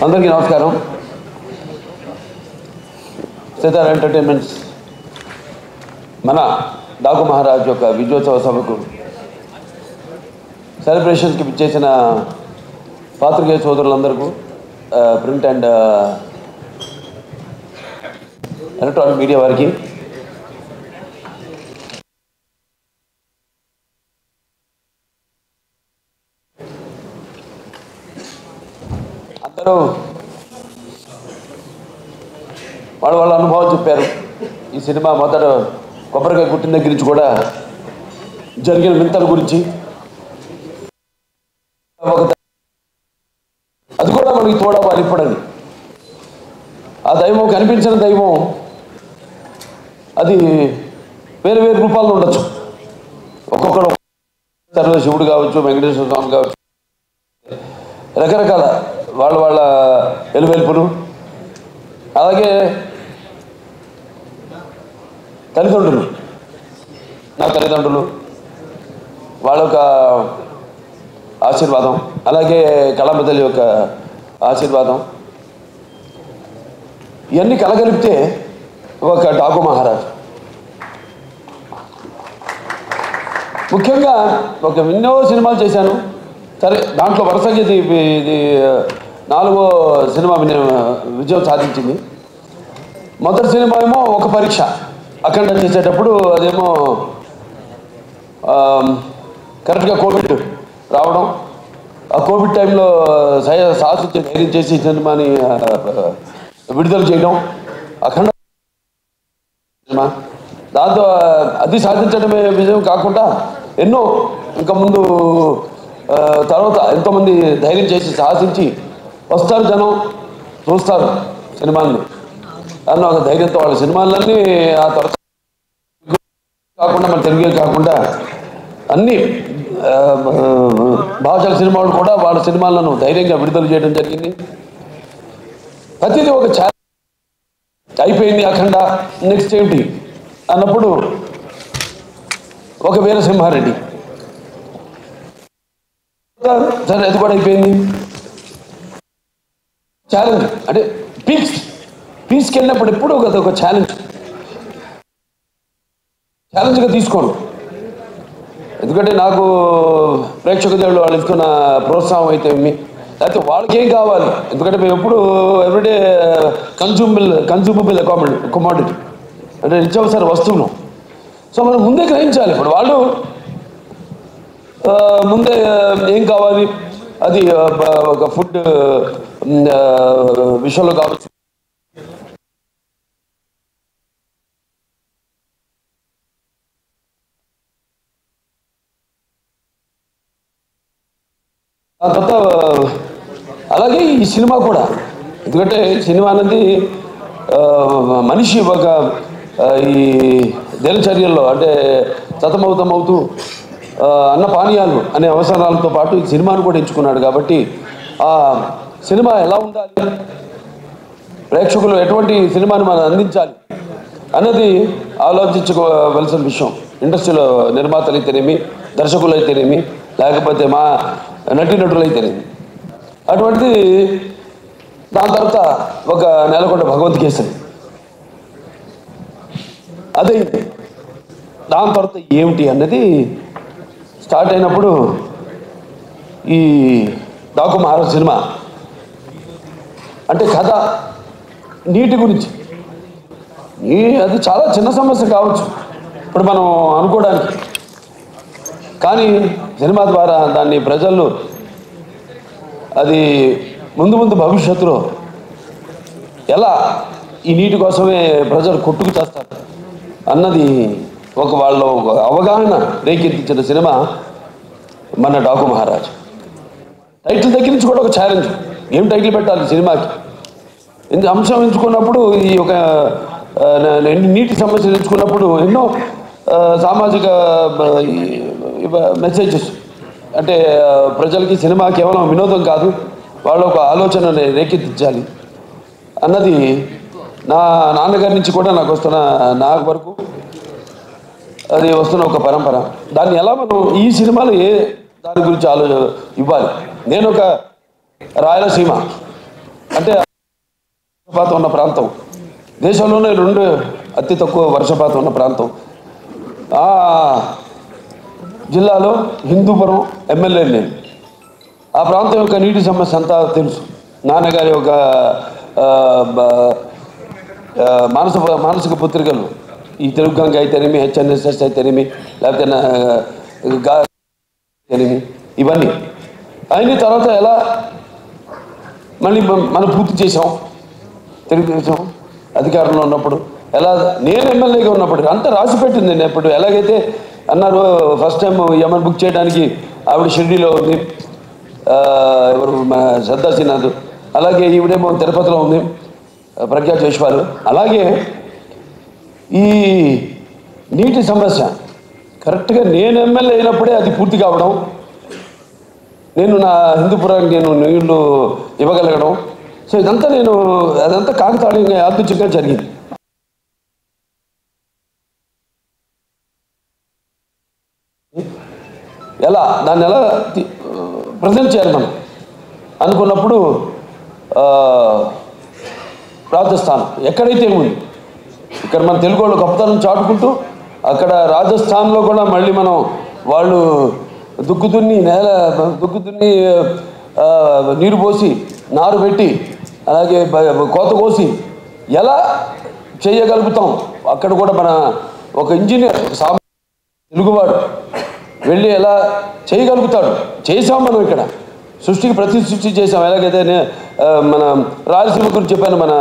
అందరికీ నమస్కారం. సితార్ ఎంటర్టైన్మెంట్స్ మన డాకు మహారాజ్ యొక్క విజయోత్సవ సభకు సెలబ్రేషన్స్కి ఇచ్చేసిన పాత్రికేయ సోదరులందరికీ, ప్రింట్ అండ్ ఎలక్ట్రానిక్ మీడియా వారికి, అందరూ వాళ్ళ అనుభవాలు చెప్పారు. ఈ సినిమా మొదట కొబ్బరికాయ కుట్టిన దగ్గర నుంచి కూడా జరిగిన వింతల గురించి, అది కూడా మనకి తోడవాలి ఇప్పుడని. ఆ దైవం కనిపించిన దైవం అది వేరు వేరు రూపాల్లో ఉండొచ్చు. ఒక్కొక్కరు శివుడు కావచ్చు, వెంకటేశ్వర స్వామి కావచ్చు, రకరకాల వాళ్ళ వెలువెలుపులు. అలాగే తల్లిదండ్రులు, నా తల్లిదండ్రులు వాళ్ళ యొక్క ఆశీర్వాదం, అలాగే కళామ తల్లి యొక్క ఆశీర్వాదం, ఇవన్నీ కలగలిపితే ఒక డాకు మహారాజ్. ముఖ్యంగా ఎన్నో సినిమాలు చేశాను. సరే, దాంట్లో వరుసగా ఇది 4వ సినిమా విజయం సాధించింది. మొదటి సినిమా ఏమో ఒక పరీక్ష అఖండ చేసేటప్పుడు, అదేమో కరెక్ట్గా కోవిడ్ రావడం, ఆ కోవిడ్ టైంలో సాహసించి ధైర్యం చేసి సినిమాని విడుదల చేయడం అఖండ సినిమా. దాంతో అది సాధించడమే విజయం కాకుండా ఎన్నో ఇంకా ముందు తర్వాత ఎంతోమంది ధైర్యం చేసి సాహసించి వస్తారు, జనం చూస్తారు సినిమాల్ని అన్న ఒక ధైర్యంతో వాళ్ళ సినిమాలన్నీ ఆ తర్వాత కాకుండా మన తెలుగే కాకుండా అన్ని భాషల సినిమాలు కూడా వాళ్ళ సినిమాలను ధైర్యంగా విడుదల చేయడం జరిగింది. ప్రతిదీ ఒక ఛాలెంజ్ అయిపోయింది. అఖండ నెక్స్ట్ ఏమిటి అన్నప్పుడు ఒక వీరసింహారెడ్డి, సరే అది కూడా అయిపోయింది. ఛాలెంజ్ అంటే పీస్కి వెళ్ళినప్పుడు ఎప్పుడు ఒక ఛాలెంజ్గా తీసుకోండి. ఎందుకంటే నాకు ప్రేక్షక దేవుళ్ళు వాళ్ళు ఇస్తున్న ప్రోత్సాహం అయితే లేకపోతే వాళ్ళకి ఏం కావాలి, ఎందుకంటే మేము ఎప్పుడు ఎవ్రీడే కన్జ్యూమబుల్ కమోడిటీ అంటే నిత్యావసర వస్తువులు. సో మనం ముందే గ్రహించాలి. ఇప్పుడు వాళ్ళు ముందే ఏం కావాలి, అది ఒక ఫుడ్ విషయంలో కావచ్చు, ఆ తర్వాత అలాగే ఈ సినిమా కూడా. ఎందుకంటే సినిమా అనేది మనిషి ఒక ఈ దినచర్యల్లో అంటే సతమవుతూ అన్న పానీయాలు అనే అవసరాలతో పాటు ఈ సినిమాను కూడా ఎంచుకున్నాడు. కాబట్టి ఆ సినిమా ఎలా ఉండాలి, ప్రేక్షకులు ఎటువంటి సినిమాని మనం అందించాలి అన్నది ఆలోచించుకోవలసిన విషయం. ఇండస్ట్రీలో నిర్మాతలు అయితేనేమి, దర్శకులు అయితేనేమి, లేకపోతే మా నటీనటులు అయితేనేమి. అటువంటిది దాని తర్వాత ఒక నెలకొండ భగవంత్ కేసరి అదే. దాని తర్వాత ఏమిటి అన్నది స్టార్ట్ అయినప్పుడు ఈ డాకు మహారాజ్ సినిమా అంటే కథ నీటి గురించి. అది చాలా చిన్న సమస్య కావచ్చు ఇప్పుడు మనం అనుకోవడానికి, కానీ సినిమా ద్వారా దాన్ని ప్రజలు అది ముందు భవిష్యత్తులో ఎలా ఈ నీటి కోసమే ప్రజలు కొట్టుకు చేస్తారు అన్నది వాళ్ళ అవగాహన రేకెత్తించిన సినిమా మన డాకు మహారాజ్. టైటిల్ దగ్గర నుంచి కూడా ఒక ఛాలెంజ్, ఏం టైటిల్ పెట్టాలి సినిమాకి. అంశం ఎంచుకున్నప్పుడు ఈ ఒక నీటి సమస్యలు ఎంచుకున్నప్పుడు ఎన్నో సామాజిక మెసేజెస్, అంటే ప్రజలకి సినిమా కేవలం వినోదం కాదు, వాళ్ళ ఒక ఆలోచనని రేకెత్తించాలి అన్నది నా నాన్నగారి నుంచి కూడా నాకు వరకు అది వస్తున్న ఒక పరంపర. దాన్ని ఎలా మనం ఈ సినిమాలో దాని గురించి ఇవ్వాలి. నేను ఒక రాయలసీమ అంటే వర్షపాతం ఉన్న ప్రాంతం, దేశంలోనే 2 అతి తక్కువ వర్షపాతం ఉన్న ప్రాంతం. ఆ జిల్లాలో హిందూపురం ఎమ్మెల్యే నేను. ఆ ప్రాంతం యొక్క నీటి సమస్య అంతా తెలుసు. నాన్నగారి ఒక మానసిక పత్రికలు, ఈ తెలుగు గంగ అయితేనేమి, హెచ్ఎన్ఎస్ఎస్ అయితేనేమి, లేకపోతే అయితేనేమి, ఇవన్నీ అయిన తర్వాత ఎలా మళ్ళీ మనం పూర్తి చేసాం. తెలుగుదేశం అధికారంలో ఉన్నప్పుడు ఎలా, నేను ఎమ్మెల్యేగా ఉన్నప్పుడు అంతా రాసి పెట్టింది. నేను ఎప్పుడు ఎలాగైతే అన్నారు ఫస్ట్ టైం యమన్ బుక్ చేయడానికి ఆవిడ షిరిడీలో ఉంది, ఎవరు మన శ్రద్ధా శ్రీనాథ్, అలాగే ఈవిడేమో తిరుపతిలో ఉంది ప్రజ్ఞా జైస్వాల్. అలాగే ఈ నీటి సమస్య కరెక్ట్గా నేను ఎమ్మెల్యే అయినప్పుడే అది పూర్తి కావడం, నేను నా హిందూపురానికి నేను నీళ్లు ఇవ్వగలగడం. సో ఇదంతా అదంతా కాకతాళీయంగా యాదృచ్ఛికంగా జరిగింది. దాన్ని ఎలా ప్రజెంట్ చేయాలి మనం అనుకున్నప్పుడు రాజస్థాన్ ఎక్కడైతే ఉంది, ఇక్కడ మన తెలుగు వాళ్ళు గొప్పతనం చాటుకుంటూ అక్కడ రాజస్థాన్లో కూడా మళ్ళీ మనం వాళ్ళు దుక్కు దున్ని నీరు పోసి నారు పెట్టి అలాగే కోత కోసి ఎలా చేయగలుగుతాం, అక్కడ కూడా మన ఒక ఇంజనీర్ తెలుగువాడు వెళ్ళి ఎలా చేయగలుగుతాడు. చేసాం మనం ఇక్కడ సృష్టికి సృష్టి చేసాం. ఎలాగైతే మన రాయలసీమ గురించి చెప్పాను, మన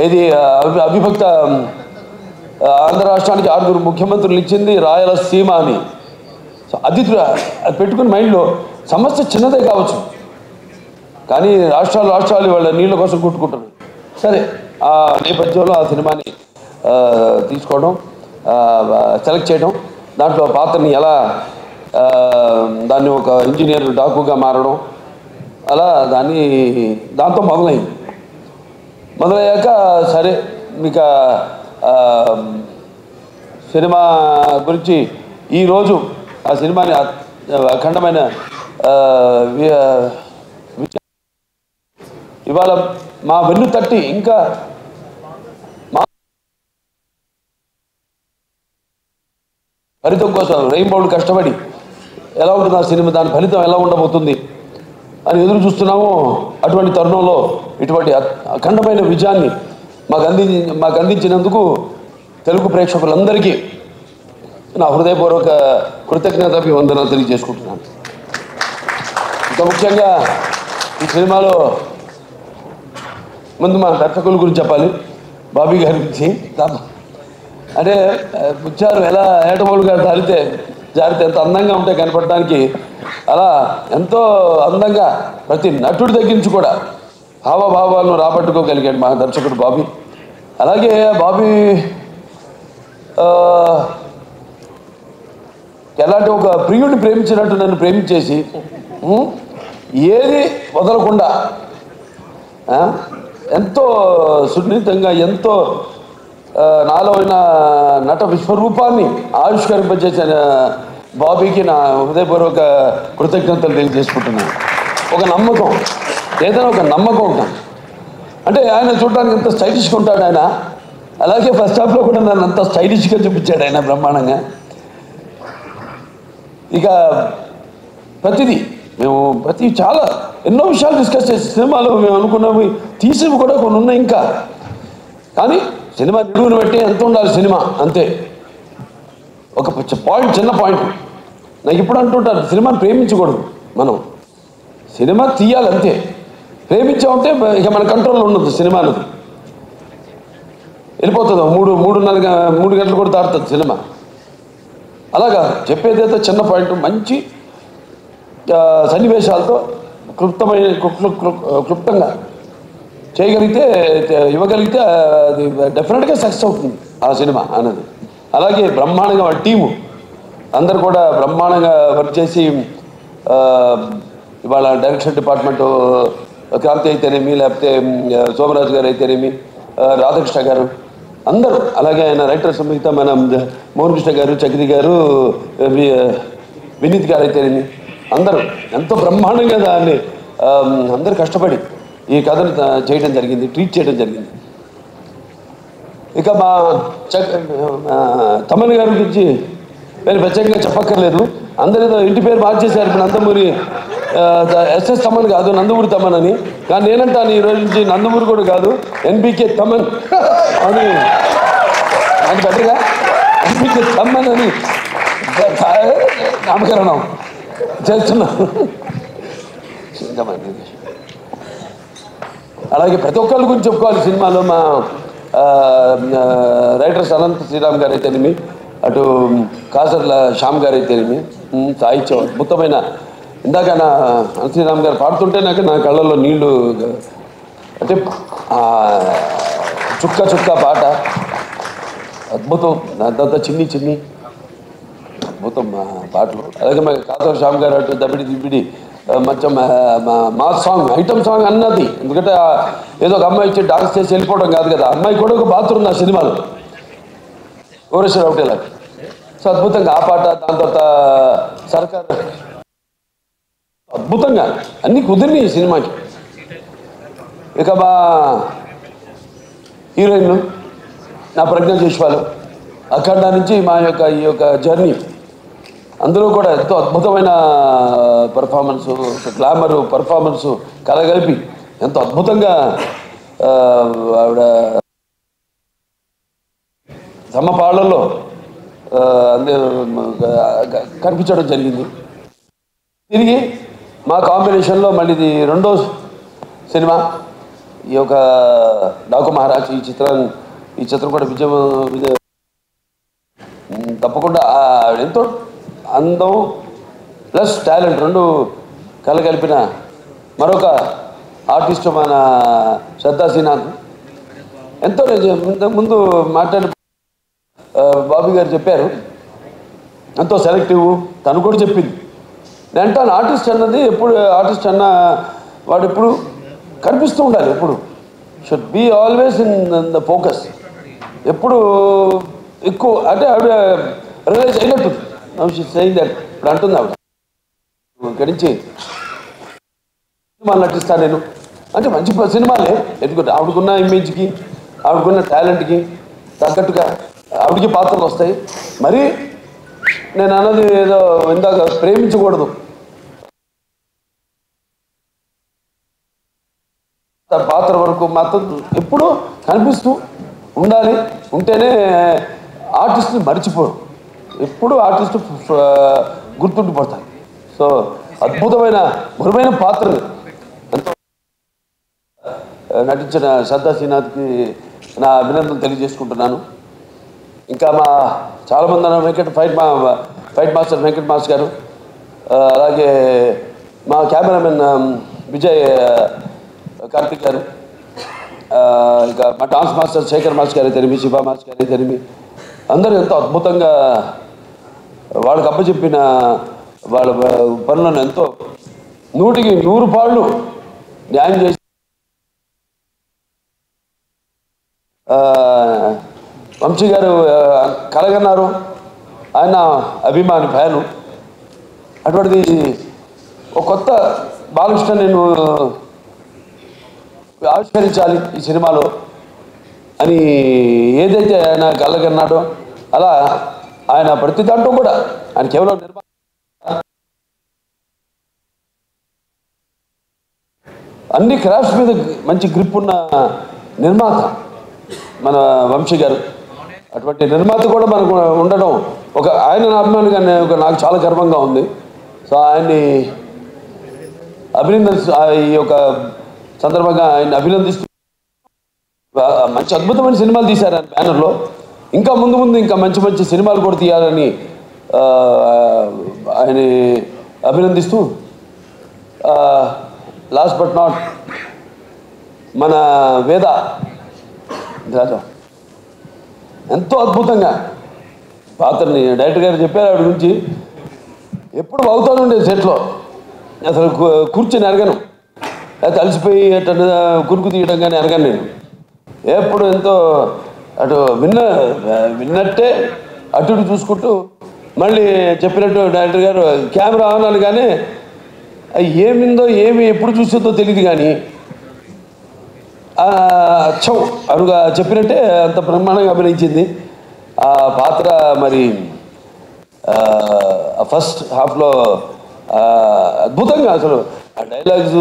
ఇది అవిభక్త ఆంధ్ర రాష్ట్రానికి 6 ముఖ్యమంత్రులు ఇచ్చింది రాయలసీమ అని. సో అది పెట్టుకుని మైండ్లో సమస్య చిన్నదే కావచ్చు, కానీ రాష్ట్రాలు వాళ్ళ నీళ్ళ కోసం కొట్టుకుంటున్నారు. సరే, ఆ నేపథ్యంలో ఆ సినిమాని తీసుకోవడం, సెలెక్ట్ చేయడం, దాంట్లో పాత్రని ఎలా దాన్ని ఒక ఇంజనీర్ డాకుగా మారడం, అలా దాంతో మొదలయ్యాక సరే మీకు సినిమా గురించి ఈరోజు ఆ సినిమాని అఖండమైన ఇవాళ మా వెన్ను తట్టి ఇంకా ఫలితం కోసం రెయిన్బోల్డ్ కష్టపడి ఎలా ఉంటుంది ఆ సినిమా, దాని ఫలితం ఎలా ఉండబోతుంది అని ఎదురు చూస్తున్నాము. అటువంటి తరుణంలో ఇటువంటి అఖండమైన విజయాన్ని మాకు అందించినందుకు తెలుగు ప్రేక్షకులందరికీ నా హృదయపూర్వక కృతజ్ఞతాభివందనాలు తెలియజేసుకుంటున్నాను. ఇంకా ముఖ్యంగా ఈ సినిమాలో ముందు మా దర్శకుల గురించి చెప్పాలి. బాబీ గారి గురించి అంటే ముత్యాలు ఎలా ఏటమూలుగా జారితే ఎంత అందంగా ఉంటే కనపడడానికి, అలా ఎంతో అందంగా ప్రతి నటుడి దగ్గర నుంచి కూడా హావభావాలను రాబట్టుకోగలిగాడు మా దర్శకుడు బాబీ. అలాగే బాబీ ఎలాంటి ఒక ప్రియుడిని ప్రేమించినట్టు నన్ను ప్రేమించేసి ఏది వదలకుండా ఎంతో సున్నితంగా ఎంతో నాలో ఉన్న నట విశ్వరూపాన్ని ఆవిష్కరింపజేసిన బాబీకి నా హృదయపూర్వక కృతజ్ఞతలు తెలియజేసుకుంటున్నాను. ఒక నమ్మకం, ఏదైనా ఒక నమ్మకం ఉంటాను. అంటే ఆయన చూడడానికి ఎంత స్టైలిష్గా ఉంటాడు ఆయన, అలాగే ఫస్ట్ హాఫ్లో కూడా నన్ను అంత స్టైలిష్గా చూపించాడు ఆయన బ్రహ్మాండంగా. ఇక ప్రతి చాలా ఎన్నో విషయాలు డిస్కస్ చేసి సినిమాలో మేము అనుకున్నవి తీసినవి కూడా కొన్ని ఉన్నాయి ఇంకా. కానీ సినిమా నిలువును బట్టి ఎంత ఉండాలి సినిమా, అంతే. ఒక చిన్న పాయింట్ నాకు ఇప్పుడు అంటుంటారు, సినిమాని ప్రేమించకూడదు మనం, సినిమా తీయాలి అంతే. ప్రేమించామంటే ఇక మన కంట్రోల్లో ఉండదు సినిమా అనేది, వెళ్ళిపోతుంది 3 గంటలు కూడా దాటుతుంది సినిమా. అలాగా చెప్పేదైతే చిన్న పాయింట్ మంచి సన్నివేశాలతో క్లుప్తంగా చేయగలిగితే ఇవ్వగలిగితే అది డెఫినెట్గా సక్సెస్ అవుతుంది ఆ సినిమా అన్నది. అలాగే బ్రహ్మాండంగా వాళ్ళ టీము అందరు కూడా బ్రహ్మాండంగా వర్క్ చేసి ఇవాళ డైరెక్షన్ డిపార్ట్మెంటు క్రాంతి అయితేనేమి, లేకపోతే సోమరాజు గారు అయితేనేమి, రాధాకృష్ణ గారు అందరూ, అలాగే ఆయన రైటర్స్ మిగతా మన మోహన్ కృష్ణ గారు, చక్రి గారు, వినీత్ గారు అయితేనేమి అందరూ ఎంతో బ్రహ్మాండంగా దాన్ని అందరూ కష్టపడి ఈ కథను చేయడం జరిగింది, ట్రీట్ చేయడం జరిగింది. ఇక మా తమన్ గారి గురించి నేను ప్రత్యేకంగా చెప్పక్కర్లేదు. అందరితో ఇంటి పేరు మార్చేశారు. ఇప్పుడు నందమూరి ఎస్ఎస్ తమన్ కాదు, నందమూరి తమన్ అని. కానీ నేనంటాను ఈ రోజు నుంచి నందమూరి కూడా కాదు, ఎన్బికే తమన్ అని, అది బెటర్గా ఎన్బికే తమన్ అని నామకరణం చేస్తున్నాను. అలాగే ప్రతి ఒక్కరి గురించి చెప్పుకోవాలి సినిమాలో. మా రైటర్స్ అనంత శ్రీరామ్ గారు అయితేనేమి, అటు కాసర్ల శ్యామ్ గారు అయితేనేమి, సాహిత్యం అద్భుతమైన. ఇందాక నా శ్రీరామ్ గారు పాడుతుంటే నా కళ్ళల్లో నీళ్లు, అంటే చుక్క చుక్క పాట అద్భుతం. దాంతో చిన్ని చిన్ని అద్భుతం పాటలు. అలాగే మా కాసర్ల శ్యామ్ గారు అటు దబిడి దిబిడి మంచి మా సాంగ్, ఐటమ్ సాంగ్ అన్నది. ఎందుకంటే ఏదో ఒక అమ్మాయి వచ్చి డాన్స్ చేసి వెళ్ళిపోవడం కాదు కదా, అమ్మాయి కూడా ఒక బాత్రూమ్ నా సినిమాలో కోరేశ్వర ఒకటేలా. సో అద్భుతంగా ఆ పాట, దాని తర్వాత సర్కార్, అద్భుతంగా అన్నీ కుదిరినాయి ఈ సినిమాకి. ఇక మా హీరోయిన్లు నా ప్రజ్ఞ చేసేవాళ్ళు అఖండ నుంచి ఈ యొక్క జర్నీ, అందులో కూడా ఎంతో అద్భుతమైన పర్ఫార్మెన్సు, గ్లామరు పర్ఫార్మెన్సు కలగలిపి ఎంతో అద్భుతంగా ఆవిడ సమపాళ్ళల్లో కనిపించడం జరిగింది. తిరిగి మా కాంబినేషన్లో మళ్ళీ ఇది రెండో సినిమా, ఈ యొక్క డాకు మహారాజ్. ఈ చిత్రం కూడా విజయ తప్పకుండా ఎంతో అందం ప్లస్ టాలెంట్ రెండు కలగలిపిన మరొక ఆర్టిస్టు మన శ్రద్ధా శ్రీనాథ్. ఎంతో ముందు మాట్లాడి బాబీ గారు చెప్పారు, ఎంతో సెలెక్టివ్. తను కూడా చెప్పింది. నేను అంటాను, ఆర్టిస్ట్ అన్నది ఎప్పుడు, ఆర్టిస్ట్ అన్న వాడు ఎప్పుడు కనిపిస్తూ ఉండాలి, ఎప్పుడు should be always in the focus. ఎప్పుడు ఎక్కువ అంటే ఆవిడ రియలైజ్ అయినట్టు సెయింగ్ దట్. ఇప్పుడు అంటుంది ఆవిడ ఇక్కడి నుంచి సినిమాలు నటిస్తాను నేను అంటే, మంచి సినిమాలే ఎందుకంటే ఆవిడకున్న ఇమేజ్కి, ఆవిడకున్న టాలెంట్కి తగ్గట్టుగా ఆవిడకి పాత్రలు వస్తాయి. మరి నేను అన్నది ఏదో ఇందాక ప్రేమించకూడదు, పాత్ర వరకు మాత్రం ఎప్పుడూ కనిపిస్తూ ఉండాలి. ఉంటేనే ఆర్టిస్ట్ని మర్చిపోరు, ఎప్పుడు ఆర్టిస్టు గుర్తుండిపోతారు. సో అద్భుతమైన మరువైన పాత్రని ఎంతో నటించిన శ్రద్ధా శ్రీనాథ్కి నా అభినందనలు తెలియజేసుకుంటున్నాను. ఇంకా మా చాలామంది ఫైట్ మాస్టర్ వెంకట్ మాస్టర్ గారు, అలాగే మా కెమెరామెన్ విజయ్ కార్తిక్ గారు, ఇంకా మా డాన్స్ మాస్టర్ శేఖర్ మాస్టర్ గారు తెలిమి, శివ మాస్టర్ గారు తెలిమి, అందరూ ఎంతో అద్భుతంగా వాళ్ళకి అప్పచెప్పిన వాళ్ళ పనులను ఎంతో 100కి 100 పాళ్ళు న్యాయం చేసి వంశీ గారు కలగన్నారు. ఆయన అభిమాని ఫ్యాను. అటువంటిది ఒక కొత్త బాలకృష్ణ నేను ఆవిష్కరించాలి ఈ సినిమాలో అని ఏదైతే ఆయన కలగన్నాడో అలా ఆయన ప్రతి దాంట్లో కూడా ఆయన కేవలం అన్ని క్రాఫ్ట్స్ మీద మంచి గ్రిప్ ఉన్న నిర్మాత మన వంశీ గారు. అటువంటి నిర్మాత కూడా మనకు ఉండడం ఒక ఆయన అభిమానిగా నాకు చాలా గర్వంగా ఉంది. సో ఆయన్ని ఈ యొక్క సందర్భంగా ఆయన్ని అభినందిస్తూ మంచి అద్భుతమైన సినిమాలు తీశారు ఆయన బ్యానర్లో. ఇంకా ముందు ఇంకా మంచి సినిమాలు కూడా తీయాలని ఆయన అభినందిస్తూ, లాస్ట్ బట్ నాట్ మన వేద రాజా ఎంతో అద్భుతంగా పాత్రని డైరెక్టర్ గారు చెప్పారు. ఆవిడ గురించి ఎప్పుడు అవుతాను ఉండే సెట్లో అసలు కూర్చొని అరగను, లేకపోతే అలసిపోయి అట్ట కురుకు తీయడం కానీ అరగను నేను. ఎప్పుడు ఎంతో అటు విన్నట్టే అటు చూసుకుంటూ మళ్ళీ చెప్పినట్టు డైరెక్టర్ గారు కెమెరా ఆన్ కానీ ఏమిందో ఏమి ఎప్పుడు చూసిందో తెలియదు కానీ అచ్చం అరుగా చెప్పినట్టే అంత బ్రహ్మాండంగా అభినయించింది. ఆ పాత్ర మరి ఫస్ట్ హాఫ్లో అద్భుతంగా అసలు ఆ డైలాగ్స్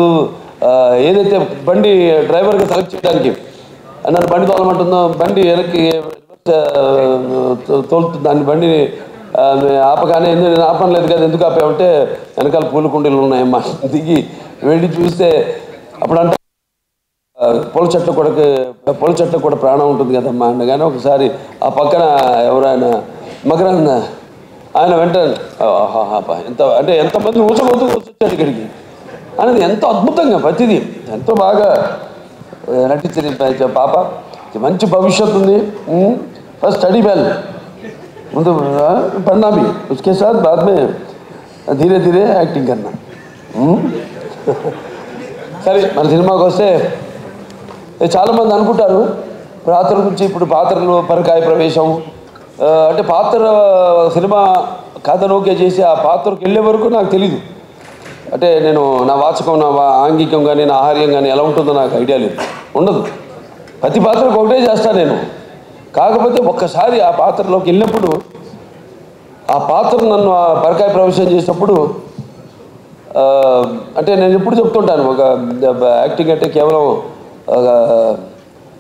ఏదైతే బండి డ్రైవర్గా సెలెక్ట్ చేయడానికి నన్ను బండి తోలమంటుందో బండి వెనక్కి తోలుతుంది, దాన్ని బండిని ఆపగానే నేను ఆపనలేదు కదా ఎందుకు ఆపామంటే వెనకాల పూల కుండీలు ఉన్నాయమ్మా దిగి వెళ్ళి చూస్తే అప్పుడు అంటే పొల చెట్లకు కూడా ప్రాణం ఉంటుంది కదమ్మా అనగానే ఒకసారి ఆ పక్కన ఎవరైనా మగరాన్న ఆయన వెంటనే ఎంత అంటే ఎంతమంది ఊసపోతూ వచ్చాడు ఇక్కడికి అనేది ఎంతో అద్భుతంగా ప్రతిదీ ఎంతో బాగా నటించింది పాప. మంచి భవిష్యత్తు ఉంది. ఫస్ట్ స్టడీ వెల్ ముందు पढ़ना भी उसके साथ बाद में धीरे धीरे एक्टिंग करना. సరే మన సినిమాకి వస్తే చాలామంది అనుకుంటారు పాత్ర గురించి. ఇప్పుడు పాత్రలు పరకాయ ప్రవేశం అంటే పాత్ర సినిమా కథలోకే చేసి ఆ పాత్రకు వెళ్ళే వరకు నాకు తెలీదు. అంటే నేను నా వాచకం నా ఆంగికం కానీ నా ఆహార్యం కానీ ఎలా ఉంటుందో నాకు ఐడియా లేదు, ఉండదు. ప్రతి పాత్రకు ఒకటే చేస్తాను నేను. కాకపోతే ఒక్కసారి ఆ పాత్రలోకి వెళ్ళినప్పుడు ఆ పాత్ర నన్ను పరకాయ ప్రవేశం చేసినప్పుడు అంటే నేను ఎప్పుడు చెప్తుంటాను ఒక యాక్టింగ్ అంటే కేవలం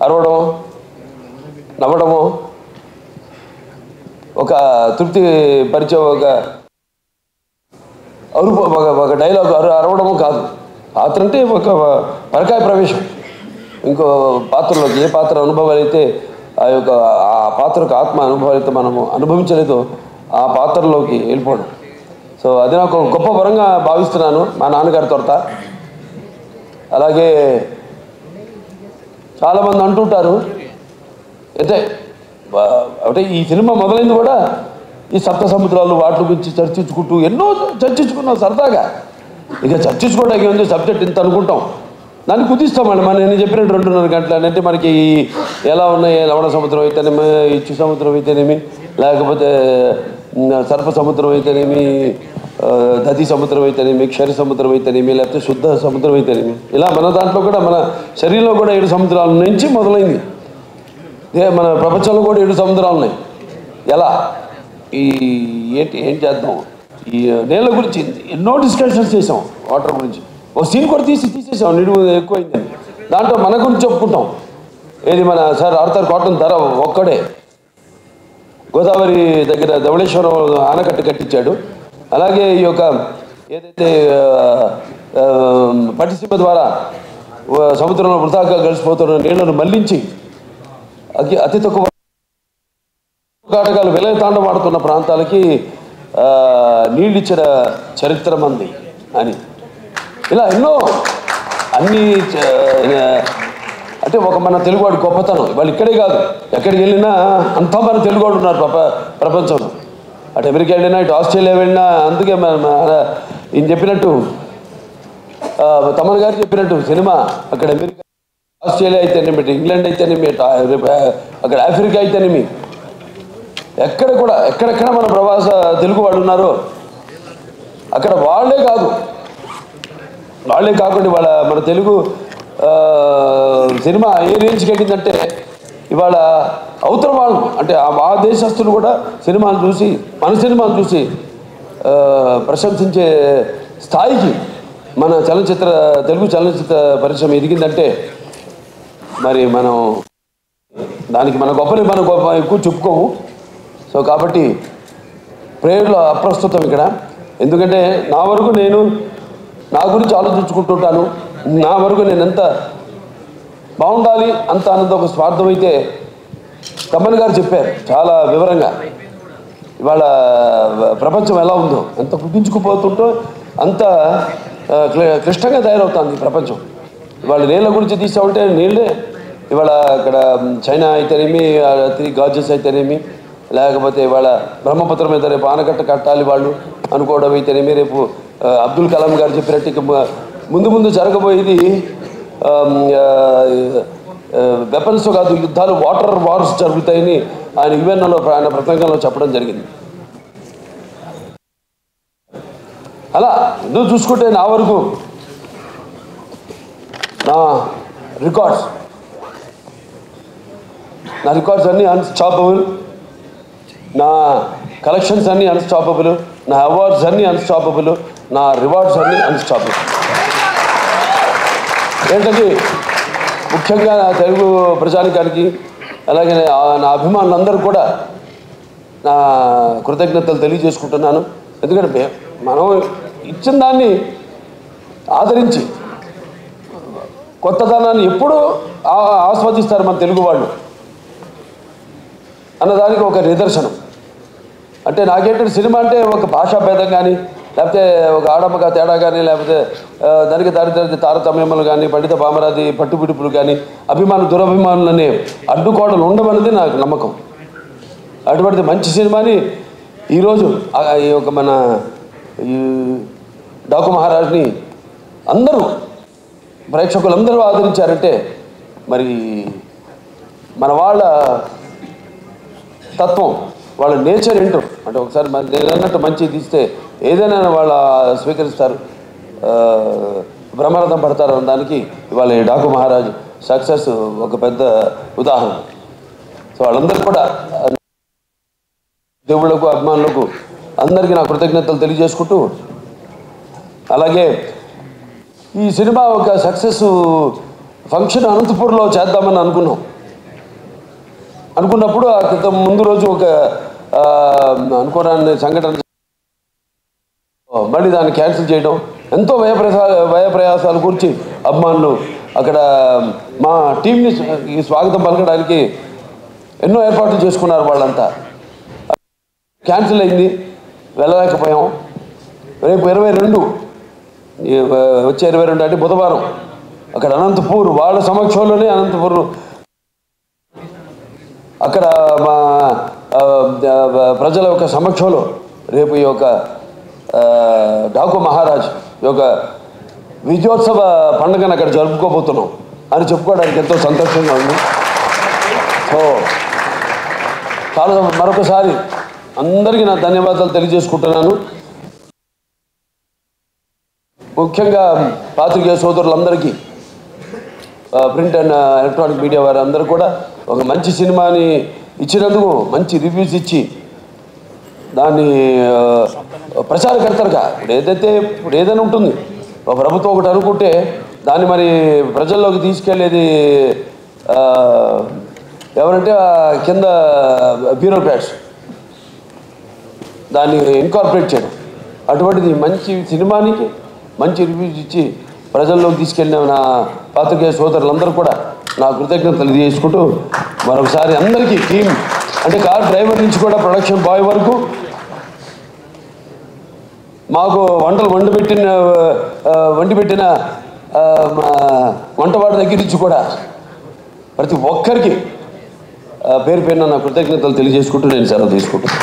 అరవడం నవ్వడము ఒక తృప్తి పరిచయం ఒక డైలాగ్ అరవడము కాదు. పాత్ర అంటే ఒక పరకాయ ప్రవేశం ఇంకో పాత్రలోకి. ఏ పాత్ర అనుభవాలు అయితే ఆ పాత్రకు ఆత్మ అనుభవాలు అయితే మనము అనుభవించలేదో ఆ పాత్రలోకి వెళ్ళిపోవడం. సో అది నాకు గొప్ప వరంగా భావిస్తున్నాను మా నాన్నగారి తోట. అలాగే చాలామంది అంటుంటారు అంటే ఈ సినిమా మొదలైంది కూడా ఈ సప్త సముద్రాలు వాటి గురించి చర్చించుకుంటూ ఎన్నో చర్చించుకున్నాం సరదాగా. ఇక చర్చించుకోవడానికి ఉంది సబ్జెక్ట్ ఇంత అనుకుంటాం, దాన్ని కుదిస్తామండి. నేను చెప్పిన 2.5 గంటలు అంటే మనకి ఎలా ఉన్నాయి లవణ సముద్రం అయితేనేమి, ఇచ్చు సముద్రం అయితేనేమి, లేకపోతే సర్ప సముద్రం అయితేనేమి, దతి సముద్రం అయితేనేమి, క్షర సముద్రం అయితేనేమి, లేకపోతే శుద్ధ సముద్రం అయితేనేమి, ఇలా మన దాంట్లో కూడా మన శరీరంలో కూడా 7 సముద్రాల నుంచి మొదలైంది. మన ప్రపంచంలో కూడా 7 సముద్రాలు ఉన్నాయి. ఎలా ఏం చేద్దాం ఈ నీళ్ళ గురించి ఎన్నో డిస్కషన్స్ చేసాం. వాటర్ గురించి ఒక సీన్ కూడా తీసేసాం నిడువు ఎక్కువైందని. దాంట్లో మన గురించి చెప్పుకుంటాం. ఏది మన సార్ ఆర్థర్ కాటన్ ధర ఒక్కడే గోదావరి దగ్గర ధవళేశ్వరం ఆనకట్ట కట్టించాడు. అలాగే ఈ యొక్క ఏదైతే పట్టిసీమ ద్వారా సముద్రంలో వృధాగా కలిసిపోతున్న నీళ్లను మళ్లించి అతి తక్కువ కాటకాలు విలయ తాండవాడుతున్న ప్రాంతాలకి నీళ్ళు ఇచ్చిన చరిత్ర మంది అని ఇలా ఎన్నో అన్నీ అంటే ఒక మన తెలుగువాడు గొప్పతనం. వాళ్ళు ఇక్కడే కాదు ఎక్కడికి వెళ్ళినా అంతా మన తెలుగువాడు ఉన్నారు ప్రపంచంలో. అటు అమెరికా వెళ్ళినా ఇటు ఆస్ట్రేలియా వెళ్ళినా. అందుకే ఈయన చెప్పినట్టు తమన్ గారు చెప్పినట్టు సినిమా అక్కడ అమెరికా ఆస్ట్రేలియా అయితేనేమి, ఇంగ్లాండ్ అయితేనేమి, అక్కడ ఆఫ్రికా అయితేనేమి, ఎక్కడ కూడా ఎక్కడెక్కడ మన ప్రవాస తెలుగు వాళ్ళు ఉన్నారో అక్కడ వాళ్ళే కాకుండా మన తెలుగు సినిమా ఏ రేంజ్కి వెళ్ళిందంటే ఇవాళ అవతల వాళ్ళు అంటే ఆ దేశస్తులు కూడా సినిమాను చూసి మన సినిమాను చూసి ప్రశంసించే స్థాయికి మన తెలుగు చలనచిత్ర పరిశ్రమ ఎదిగిందంటే మరి మనం దానికి మన గొప్పని మనం ఎక్కువ చెప్పుకోము. సో కాబట్టి ప్రేయర్లో అప్రస్తుతం ఇక్కడ. ఎందుకంటే నా వరకు నేను నా గురించి ఆలోచించుకుంటుంటాను. నా వరకు నేను ఎంత బాగుండాలి అంత అన్నది ఒక స్వార్థం అయితే తమ్మన్ గారు చెప్పారు చాలా వివరంగా. ఇవాళ ప్రపంచం ఎలా ఉందో ఎంత కుదించుకుపోతుంటో అంత క్లిష్టంగా తయారవుతుంది ప్రపంచం. ఇవాళ నీళ్ళ గురించి తీసామంటే నీళ్ళే ఇవాళ ఇక్కడ చైనా అయితేనేమి, గాజెస్ అయితేనేమి, లేకపోతే ఇవాళ బ్రహ్మపుత్రం మీద రేపు ఆనకట్ట కట్టాలి వాళ్ళు అనుకోవడం అయితేనేమి, రేపు అబ్దుల్ కలాం గారు చెప్పినట్టు ముందు జరగబోయేది వెపన్స్ కాదు యుద్ధాలు, వాటర్ వార్స్ జరుగుతాయని ఆయన యుఎన్ఓలో ఆయన ప్రసంగంలో చెప్పడం జరిగింది. అలా ఎందుకు చూసుకుంటే నా వరకు నా రికార్డ్స్ అన్నీ అన్స్టాపబుల్, నా కలెక్షన్స్ అన్నీ అన్స్టాపబుల్, నా అవార్డ్స్ అన్నీ అన్స్టాపబుల్, నా రివార్డ్స్ అన్నీ అన్స్టాపబుల్. ఏంటంటే ముఖ్యంగా నా తెలుగు ప్రజానికానికి అలాగే నా అభిమానులందరూ కూడా నా కృతజ్ఞతలు తెలియజేసుకుంటున్నాను. ఎందుకంటే మనం ఇచ్చిన దాన్ని ఆదరించి కొత్తదనాన్ని ఎప్పుడూ ఆస్వాదిస్తారు మన తెలుగు వాళ్ళు అన్నదానికి ఒక నిదర్శనం. అంటే నాకేంటంటే సినిమా అంటే ఒక భాషా భేదం కానీ, లేకపోతే ఒక ఆడమ్మగా తేడా కానీ, లేకపోతే దానికి దారిద్ర తారతమ్యములు కానీ, పండిత పామరాది పట్టుపిడుపులు కానీ, దురభిమానులనే అడ్డుకోవడం ఉండమన్నది నాకు నమ్మకం. అటువంటి మంచి సినిమాని ఈరోజు ఈ ఒక మన ఈ డాకు మహారాజ్ని అందరూ ప్రేక్షకులందరూ ఆదరించారంటే మరి మన వాళ్ళ తత్వం, వాళ్ళ నేచర్ ఏంటో అంటే ఒకసారి నేను అన్నట్టు మంచి తీస్తే ఏదైనా వాళ్ళ స్వీకరిస్తారు, బ్రహ్మరథం పడతారు దానికి ఇవాళ డాకు మహారాజ్ సక్సెస్ ఒక పెద్ద ఉదాహరణ. సో వాళ్ళందరూ కూడా దేవుళ్లకు అభిమానులకు అందరికీ నా కృతజ్ఞతలు తెలియజేసుకుంటూ, అలాగే ఈ సినిమా ఒక సక్సెస్ ఫంక్షన్ అనంతపూర్లో చేద్దామని అనుకున్నప్పుడు ఆ క్రితం ముందు రోజు ఒక అనుకోరాని సంఘటన మళ్ళీ దాన్ని క్యాన్సిల్ చేయడం, ఎంతో వ్యయప్రయాసాలు కూర్చి అభిమానులు అక్కడ మా టీంని స్వాగతం పలకడానికి ఎన్నో ఏర్పాట్లు చేసుకున్నారు. వాళ్ళంతా క్యాన్సిల్ అయింది, వెళ్ళలేకపోయాం. రేపు 22 వచ్చే 22 అంటే బుధవారం అక్కడ అనంతపూర్ వాళ్ళ సమక్షంలోనే అనంతపూర్ అక్కడ మా ప్రజల యొక్క సమక్షంలో రేపు ఈ యొక్క డాకు మహారాజ్ యొక్క విజయోత్సవ పండుగను అక్కడ జరుపుకోబోతున్నాం అని చెప్పుకోవడానికి ఎంతో సంతోషంగా ఉంది. సో చాలా మరొకసారి అందరికీ నా ధన్యవాదాలు తెలియజేసుకుంటున్నాను. ముఖ్యంగా పాత్రికేయ సోదరులందరికీ, ప్రింట్ అండ్ ఎలక్ట్రానిక్ మీడియా వారందరూ కూడా ఒక మంచి సినిమాని ఇచ్చినందుకు మంచి రివ్యూస్ ఇచ్చి దాన్ని ప్రచారకర్తలుగా ఇప్పుడు ఏదైనా ఉంటుంది, ఒక ప్రభుత్వం ఒకటి అనుకుంటే దాన్ని మరి ప్రజల్లోకి తీసుకెళ్లేది ఎవరంటే కింద బ్యూరోక్రాట్స్, దాన్ని ఇన్కార్పొరేట్ చేయడం. అటువంటిది మంచి సినిమానికి మంచి రివ్యూస్ ఇచ్చి ప్రజల్లోకి తీసుకెళ్ళిన నా పాత్రికేయ సోదరులందరూ కూడా నా కృతజ్ఞతలు తెలియజేసుకుంటూ మరొకసారి అందరికీ టీం అంటే కార్ డ్రైవర్ నుంచి కూడా ప్రొడక్షన్ బాయ్ వరకు మాకు వంటలు వండి పెట్టిన వంటవాడి దగ్గర నుంచి కూడా ప్రతి ఒక్కరికి పేరు పేరున నా కృతజ్ఞతలు తెలియజేసుకుంటూ నేను సెలవు తీసుకుంటాను.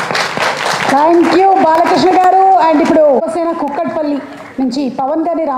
థ్యాంక్ యూ బాలకృష్ణ గారు. అండ్ ఇప్పుడు కుక్కట్పల్లి నుంచి పవన్ గారి